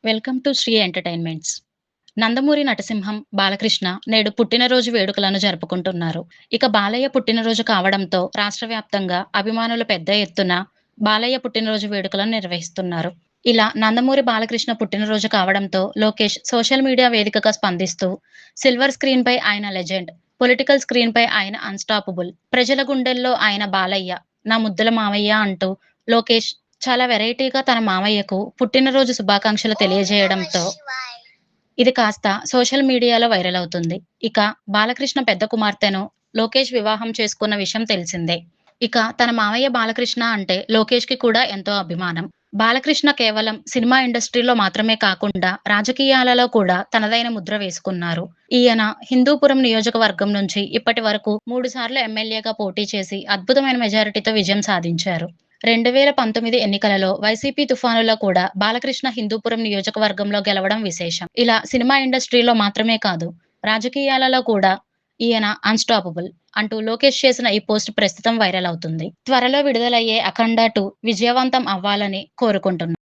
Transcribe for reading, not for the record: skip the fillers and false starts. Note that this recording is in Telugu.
Welcome to Shri Entertainments. Nandamuri Natasimham, Balakrishna నేడు పుట్టినరోజు వేడుకలను జరుపుకుంటున్నారు. ఇక బాలయ్య పుట్టినరోజు కావడంతో రాష్ట్ర వ్యాప్తంగా అభిమానులు పెద్ద ఎత్తున బాలయ్య పుట్టినరోజు వేడుకలను నిర్వహిస్తున్నారు. ఇలా నందమూరి బాలకృష్ణ పుట్టినరోజు కావడంతో లోకేష్ సోషల్ మీడియా వేదికగా స్పందిస్తూ సిల్వర్ స్క్రీన్‌పై ఆయన లెజెండ్, పొలిటికల్ స్క్రీన్‌పై ఆయన అన్‌స్టాపబుల్, ప్రజల గుండెల్లో ఆయన బాలయ్య, నా ముద్దుల మావయ్య అంటూ లోకేష్ చాలా వెరైటీగా తన మామయ్యకు పుట్టినరోజు శుభాకాంక్షలు తెలియజేయడంతో ఇది కాస్త సోషల్ మీడియాలో వైరల్ అవుతుంది. ఇక బాలకృష్ణ పెద్ద కుమార్తెను లోకేష్ వివాహం చేసుకున్న విషయం తెలిసిందే. ఇక తన మామయ్య బాలకృష్ణ అంటే లోకేష్‌కి కూడా ఎంతో అభిమానం. బాలకృష్ణ కేవలం సినిమా ఇండస్ట్రీలో మాత్రమే కాకుండా రాజకీయాలలో కూడా తనదైన ముద్ర వేసుకున్నారు. ఈయన హిందూపురం నియోజకవర్గం నుంచి ఇప్పటి వరకు 3 సార్లు ఎమ్మెల్యేగా పోటీ చేసి అద్భుతమైన మెజారిటీతో విజయం సాధించారు. 2019 ఎన్నికలలో వైసీపీ తుఫానులో కూడా బాలకృష్ణ హిందూపురం నియోజకవర్గంలో గెలవడం విశేషం. ఇలా సినిమా ఇండస్ట్రీలో మాత్రమే కాదు, రాజకీయాలలో కూడా ఈయన అన్‌స్టాపబుల్ అంటూ లోకేష్ చేసిన ఈ పోస్ట్ ప్రస్తుతం వైరల్ అవుతుంది. త్వరలో విడుదలయ్యే 'అఖండ 2' విజయవంతం అవ్వాలని కోరుకుంటున్నాను.